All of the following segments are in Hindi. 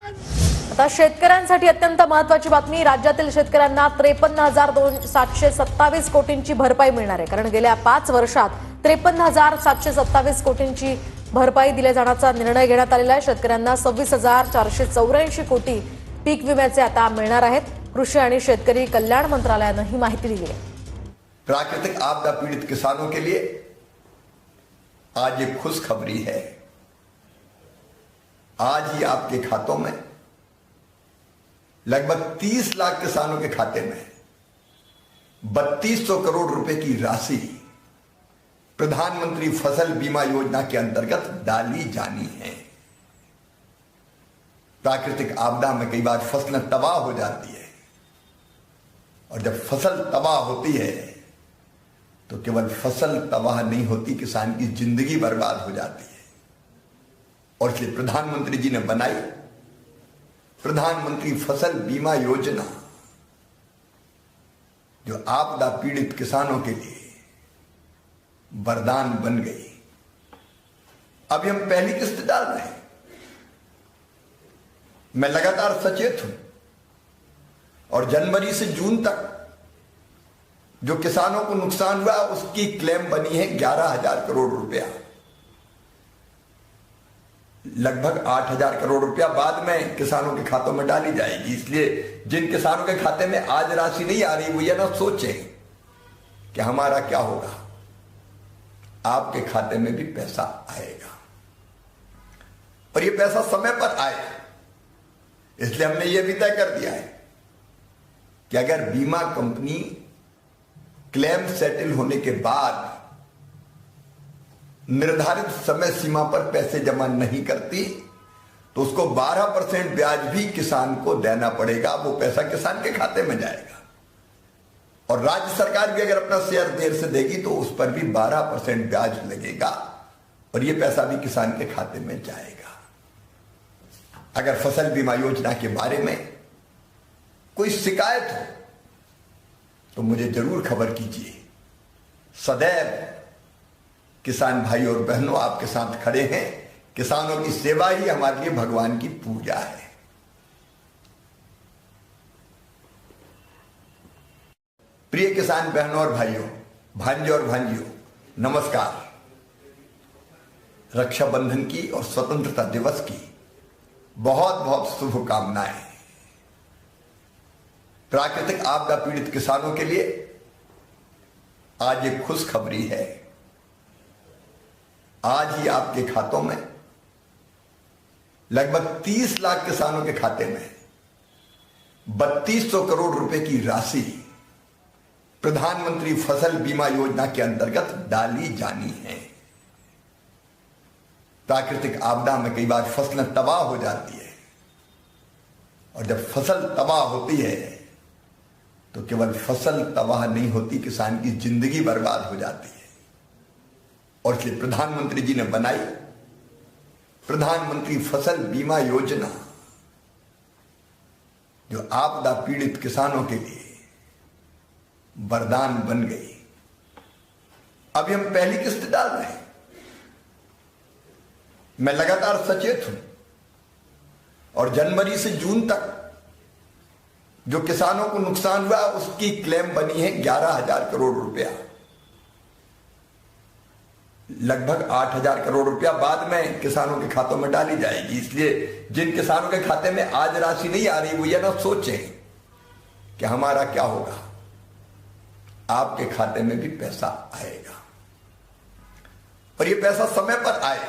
आता शेतकऱ्यांसाठी अत्यंत महत्त्वाची बातमी. राज्यातील शेतकऱ्यांना 53,727 कोटींची भरपाई मिळणार आहे. कारण गेल्या 5 वर्षात 53,727 कोटींची भरपाई दिल्या जाण्याचा निर्णय घेण्यात आलेला आहे. शेतकऱ्यांना 26,484 कोटी पीक विम्याचे आता मिळणार आहेत. कृषी आणि शेतकरी कल्याण मंत्रालयानं ही माहिती दिली आहे. प्राकृतिक आपदा पीड़ित किसानों के लिए आज एक खुशखबरी है। आज ही आपके खातों में लगभग 30 लाख किसानों के खाते में 3200 करोड़ रुपए की राशि प्रधानमंत्री फसल बीमा योजना के अंतर्गत डाली जानी है। प्राकृतिक आपदा में कई बार फसलें तबाह हो जाती है और जब फसल तबाह होती है तो केवल फसल तबाह नहीं होती, किसान की जिंदगी बर्बाद हो जाती है। और इसलिए प्रधानमंत्री जी ने बनाई प्रधानमंत्री फसल बीमा योजना, जो आपदा पीड़ित किसानों के लिए वरदान बन गई। अभी हम पहली किस्त डाल रहे हैं। मैं लगातार सचेत हूं और जनवरी से जून तक जो किसानों को नुकसान हुआ उसकी क्लेम बनी है 11,000 करोड़ रुपया। लगभग 8,000 करोड़ रुपया बाद में किसानों के खातों में डाली जाएगी। इसलिए जिन किसानों के खाते में आज राशि नहीं आ रही वो ये ना सोचें कि हमारा क्या होगा। आपके खाते में भी पैसा आएगा और ये पैसा समय पर आए। इसलिए हमने ये भी तय कर दिया है कि अगर बीमा कंपनी क्लेम सेटल होने के बाद निर्धारित समय सीमा पर पैसे जमा नहीं करती तो उसको 12% ब्याज भी किसान को देना पड़ेगा। वो पैसा किसान के खाते में जाएगा और राज्य सरकार भी अगर अपना शेयर देर से देगी तो उस पर भी 12% ब्याज लगेगा और ये पैसा भी किसान के खाते में जाएगा। अगर फसल बीमा योजना के बारे में कोई शिकायत हो तो मुझे जरूर खबर कीजिए। सदैव किसान भाई और बहनों आपके साथ खड़े हैं। किसानों की सेवा ही हमारे लिए भगवान की पूजा है। प्रिय किसान बहनों और भाइयों, भांजे और भांजियों, नमस्कार। रक्षाबंधन की और स्वतंत्रता दिवस की बहुत बहुत शुभकामनाएं। प्राकृतिक आपदा पीड़ित किसानों के लिए आज एक खुशखबरी है। आज ही आपके खातों में लगभग 30 लाख किसानों के खाते में 3200 करोड़ रुपए की राशि प्रधानमंत्री फसल बीमा योजना के अंतर्गत डाली जानी है। प्राकृतिक आपदा में कई बार फसलें तबाह हो जाती है और जब फसल तबाह होती है तो केवल फसल तबाह नहीं होती, किसान की जिंदगी बर्बाद हो जाती है। और इसलिए प्रधानमंत्री जी ने बनाई प्रधानमंत्री फसल बीमा योजना, जो आपदा पीड़ित किसानों के लिए वरदान बन गई। अभी हम पहली किस्त डाल रहे हैं। मैं लगातार सचेत हूं और जनवरी से जून तक जो किसानों को नुकसान हुआ उसकी क्लेम बनी है 11,000 करोड़ रुपया। लगभग 8,000 करोड़ रुपया बाद में किसानों के खातों में डाली जाएगी। इसलिए जिन किसानों के खाते में आज राशि नहीं आ रही वो ये ना सोचें कि हमारा क्या होगा। आपके खाते में भी पैसा आएगा और ये पैसा समय पर आए।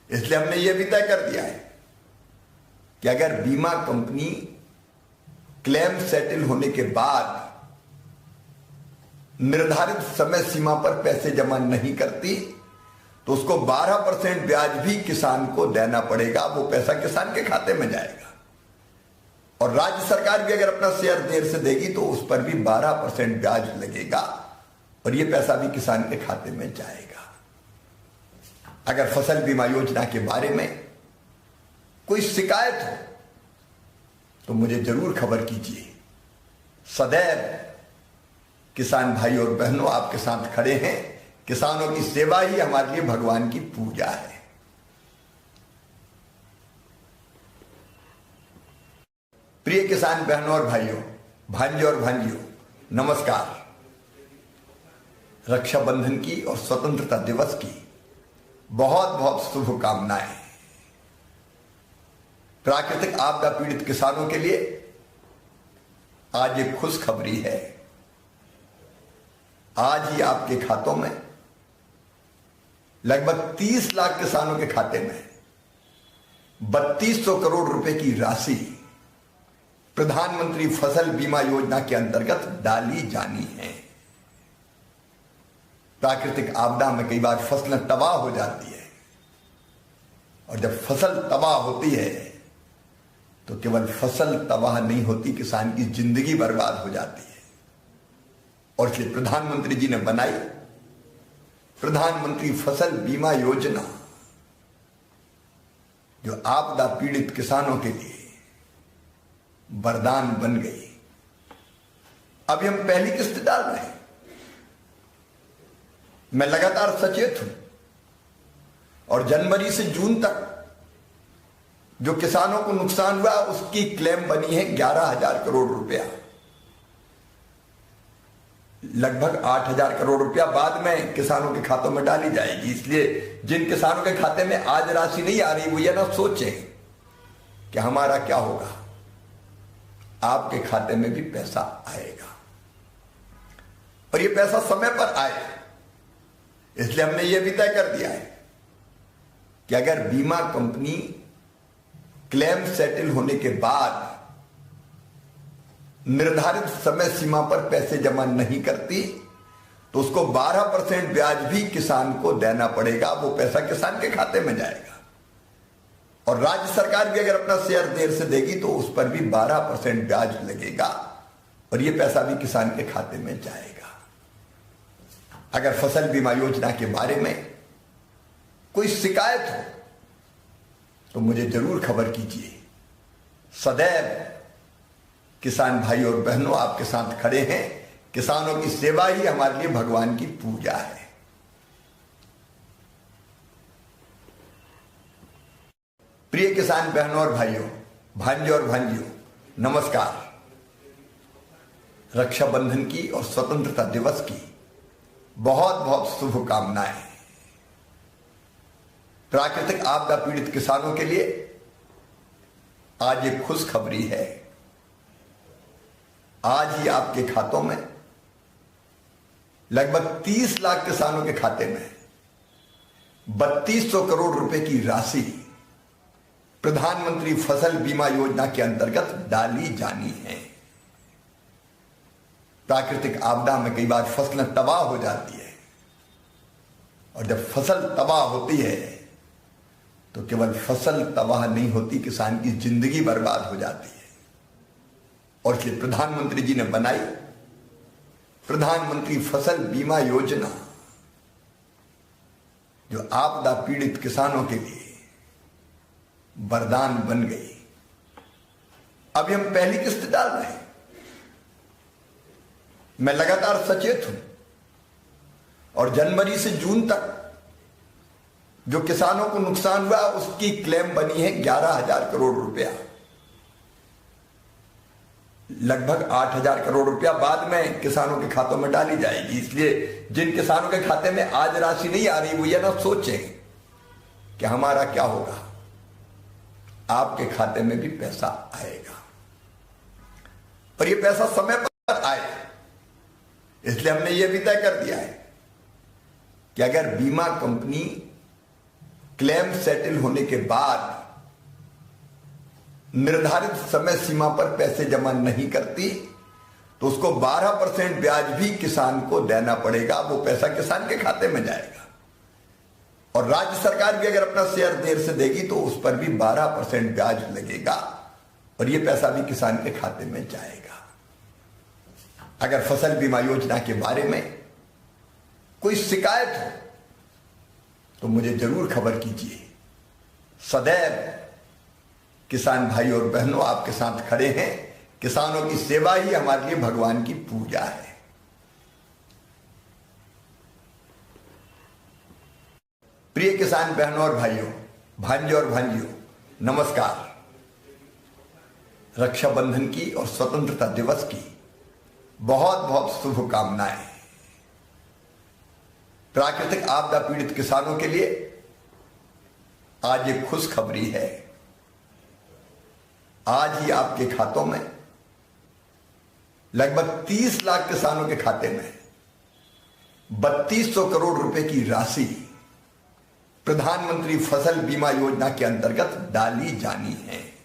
इसलिए हमने ये भी तय कर दिया है कि अगर बीमा कंपनी क्लेम सेटल होने के बाद निर्धारित समय सीमा पर पैसे जमा नहीं करती तो उसको 12% ब्याज भी किसान को देना पड़ेगा। वो पैसा किसान के खाते में जाएगा और राज्य सरकार भी अगर अपना शेयर देर से देगी तो उस पर भी 12% ब्याज लगेगा और ये पैसा भी किसान के खाते में जाएगा। अगर फसल बीमा योजना के बारे में कोई शिकायत हो तो मुझे जरूर खबर कीजिए। सदैव किसान भाई और बहनों आपके साथ खड़े हैं। किसानों की सेवा ही हमारे लिए भगवान की पूजा है। प्रिय किसान बहनों और भाइयों, भांजे और भांजियों, नमस्कार। रक्षाबंधन की और स्वतंत्रता दिवस की बहुत बहुत शुभकामनाएं। प्राकृतिक आपदा पीड़ित किसानों के लिए आज एक खुशखबरी है। आज ही आपके खातों में लगभग 30 लाख किसानों के खाते में 3200 करोड़ रुपए की राशि प्रधानमंत्री फसल बीमा योजना के अंतर्गत डाली जानी है। प्राकृतिक आपदा में कई बार फसलें तबाह हो जाती है और जब फसल तबाह होती है तो केवल फसल तबाह नहीं होती, किसान की जिंदगी बर्बाद हो जाती है। और इसलिए प्रधानमंत्री जी ने बनाई प्रधानमंत्री फसल बीमा योजना, जो आपदा पीड़ित किसानों के लिए वरदान बन गई। अभी हम पहली किस्त डाल रहे हैं। मैं लगातार सचेत हूं और जनवरी से जून तक जो किसानों को नुकसान हुआ उसकी क्लेम बनी है 11,000 करोड़ रुपया। लगभग 8,000 करोड़ रुपया बाद में किसानों के खातों में डाली जाएगी। इसलिए जिन किसानों के खाते में आज राशि नहीं आ रही वो ये ना सोचें कि हमारा क्या होगा। आपके खाते में भी पैसा आएगा और ये पैसा समय पर आए। इसलिए हमने ये भी तय कर दिया है कि अगर बीमा कंपनी क्लेम सेटल होने के बाद निर्धारित समय सीमा पर पैसे जमा नहीं करती तो उसको 12% ब्याज भी किसान को देना पड़ेगा। वो पैसा किसान के खाते में जाएगा और राज्य सरकार भी अगर अपना शेयर देर से देगी तो उस पर भी 12% ब्याज लगेगा और ये पैसा भी किसान के खाते में जाएगा। अगर फसल बीमा योजना के बारे में कोई शिकायत हो तो मुझे जरूर खबर कीजिए। सदैव किसान भाई और बहनों आपके साथ खड़े हैं। किसानों की सेवा ही हमारे लिए भगवान की पूजा है। प्रिय किसान बहनों और भाइयों, भांजे और भांजियों, नमस्कार। रक्षाबंधन की और स्वतंत्रता दिवस की बहुत बहुत शुभकामनाएं। प्राकृतिक आपदा पीड़ित किसानों के लिए आज एक खुशखबरी है। आज ही आपके खातों में लगभग 30 लाख किसानों के खाते में 3200 करोड़ रुपए की राशि प्रधानमंत्री फसल बीमा योजना के अंतर्गत डाली जानी है। प्राकृतिक आपदा में कई बार फसलें तबाह हो जाती है और जब फसल तबाह होती है तो केवल फसल तबाह नहीं होती, किसान की जिंदगी बर्बाद हो जाती है। और इसलिए प्रधानमंत्री जी ने बनाई प्रधानमंत्री फसल बीमा योजना, जो आपदा पीड़ित किसानों के लिए वरदान बन गई। अभी हम पहली किस्त डाल रहे हैं। मैं लगातार सचेत हूं और जनवरी से जून तक जो किसानों को नुकसान हुआ उसकी क्लेम बनी है 11,000 करोड़ रुपया। लगभग 8,000 करोड़ रुपया बाद में किसानों के खातों में डाली जाएगी। इसलिए जिन किसानों के खाते में आज राशि नहीं आ रही वो ये ना सोचें कि हमारा क्या होगा। आपके खाते में भी पैसा आएगा और ये पैसा समय पर आए। इसलिए हमने ये भी तय कर दिया है कि अगर बीमा कंपनी क्लेम सेटल होने के बाद निर्धारित समय सीमा पर पैसे जमा नहीं करती तो उसको 12% ब्याज भी किसान को देना पड़ेगा। वो पैसा किसान के खाते में जाएगा और राज्य सरकार भी अगर अपना शेयर देर से देगी तो उस पर भी 12% ब्याज लगेगा और ये पैसा भी किसान के खाते में जाएगा। अगर फसल बीमा योजना के बारे में कोई शिकायत हो तो मुझे जरूर खबर कीजिए। सदैव किसान भाई और बहनों आपके साथ खड़े हैं। किसानों की सेवा ही हमारे लिए भगवान की पूजा है। प्रिय किसान बहनों और भाइयों, भांजे और भांजियों, नमस्कार। रक्षाबंधन की और स्वतंत्रता दिवस की बहुत बहुत शुभकामनाएं। प्राकृतिक आपदा पीड़ित किसानों के लिए आज एक खुशखबरी है। आज ही आपके खातों में लगभग 30 लाख किसानों के खाते में 3200 करोड़ रुपए की राशि प्रधानमंत्री फसल बीमा योजना के अंतर्गत डाली जानी है।